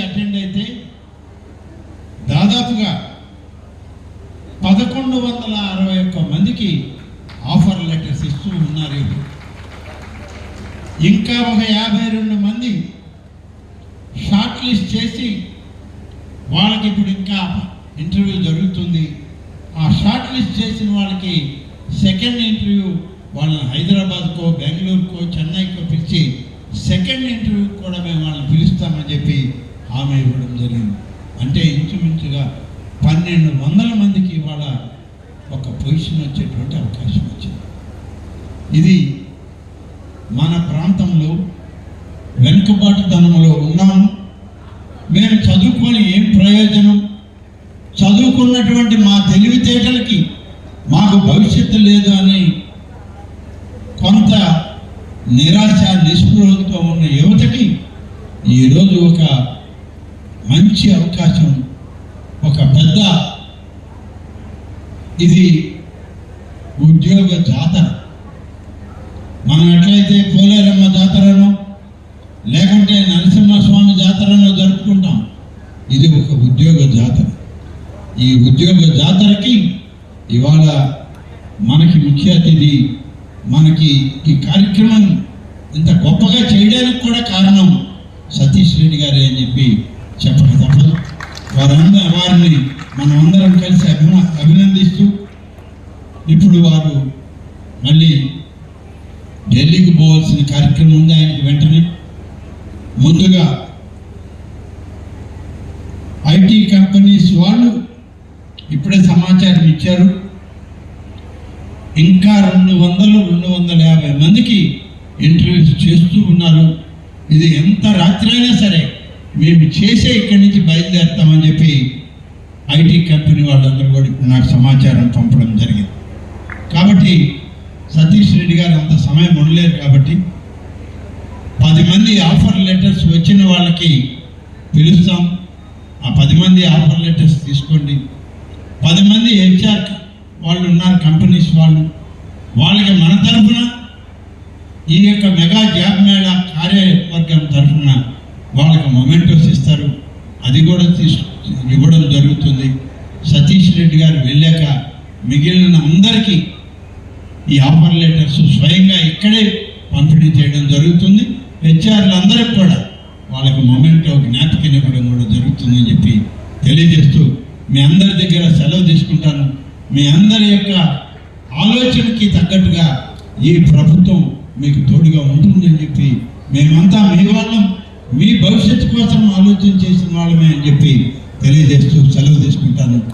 Attend అయితే దాదాపుగా 1161 మందికి ఆఫర్ లెటర్స్ ఇస్తూ ఉన్నారు. ఇంకా ఒక 52 మంది షార్ట్ లిస్ట్ చేసి వాళ్ళకి ఇప్పుడు ఇంకా ఇంటర్వ్యూ జరుగుతుంది. ఆ షార్ట్ లిస్ట్ చేసిన వాళ్ళకి సెకండ్ ఇంటర్వ్యూ వాళ్ళని హైదరాబాద్కో, బెంగళూరుకో, చెన్నైకో పిలిచి సెకండ్ ఇంటర్వ్యూ కూడా మేము వాళ్ళని పిలుస్తామని చెప్పి హామీ ఇవ్వడం జరిగింది. అంటే ఇంచుమించుగా 1200 మందికి ఇవాళ ఒక పొజిషన్ వచ్చేటువంటి అవకాశం వచ్చింది. ఇది మన ప్రాంతంలో వెనుకబాటుతనంలో ఉన్నాము. మేము చదువుకొని ఏం ప్రయోజనం, చదువుకున్నటువంటి మా తెలివితేటలకి మాకు భవిష్యత్తు లేదు అని కొంత నిరాశ నిస్పృహలతో ఉన్న యువతకి ఈరోజు ఒక మంచి అవకాశం, ఒక పెద్ద ఇది ఉద్యోగ జాతర. మనం ఎట్లయితే పోలేరమ్మ జాతరను లేకుంటే నరసింహస్వామి జాతరను జరుపుకుంటాం, ఇది ఒక ఉద్యోగ జాతర. ఈ ఉద్యోగ జాతరకి ఇవాళ మనకి ముఖ్య అతిథి, మనకి ఈ కార్యక్రమం ఇంత గొప్పగా చేయడానికి కూడా కారణం సతీష్ రెడ్డి గారే అని చెప్పి చెప్పక తప్పదు. వారిని మనం అందరం కలిసి అభినందిస్తూ ఇప్పుడు వారు మళ్ళీ ఢిల్లీకి పోవాల్సిన కార్యక్రమం ఉంది ఆయనకి. వెంటనే ముందుగా ఐటీ కంపెనీస్ వాళ్ళు ఇప్పుడే సమాచారం ఇచ్చారు, ఇంకా 200-250 మందికి ఇంటర్వ్యూస్ చేస్తూ ఉన్నారు. ఇది ఎంత రాత్రి అయినా సరే మేము చేసే ఇక్కడి నుంచి బయలుదేరుతామని చెప్పి ఐటీ కంపెనీ వాళ్ళందరూ కూడా నాకు సమాచారం పంపడం జరిగింది. కాబట్టి సతీష్ రెడ్డి గారు అంత సమయం ఉండలేరు కాబట్టి 10 మంది ఆఫర్ లెటర్స్ వచ్చిన వాళ్ళకి పిలుస్తాం. ఆ 10 మంది ఆఫర్ లెటర్స్ తీసుకోండి. 10 మంది హెచ్ఆర్ వాళ్ళు ఉన్నారు, కంపెనీస్ వాళ్ళకి మన తరఫున ఈ యొక్క మెగా జాబ్ మేళా కార్యవర్గం తరఫున వాళ్ళకి మొమెంటోస్ ఇస్తారు, అది కూడా ఇవ్వడం జరుగుతుంది. సతీష్ రెడ్డి గారు వెళ్ళాక మిగిలిన అందరికీ ఈ ఆఫర్ లెటర్స్ స్వయంగా ఇక్కడే పంపిణీ చేయడం జరుగుతుంది. హెచ్ఆర్లు అందరికి కూడా వాళ్ళకి మొమెంటో జ్ఞాపికని ఇవ్వడం కూడా జరుగుతుందని చెప్పి తెలియజేస్తూ మీ అందరి దగ్గర సెలవు తీసుకుంటాను. మీ అందరి యొక్క ఆలోచనకి తగ్గట్టుగా ఈ ప్రభుత్వం మీకు తోడుగా ఉంటుందని చెప్పి, మేమంతా మీ వాళ్ళం, మీ భవిష్యత్తు కోసం ఆలోచన చేసిన వాళ్ళమే అని చెప్పి తెలియజేస్తూ సెలవు తీసుకుంటాను.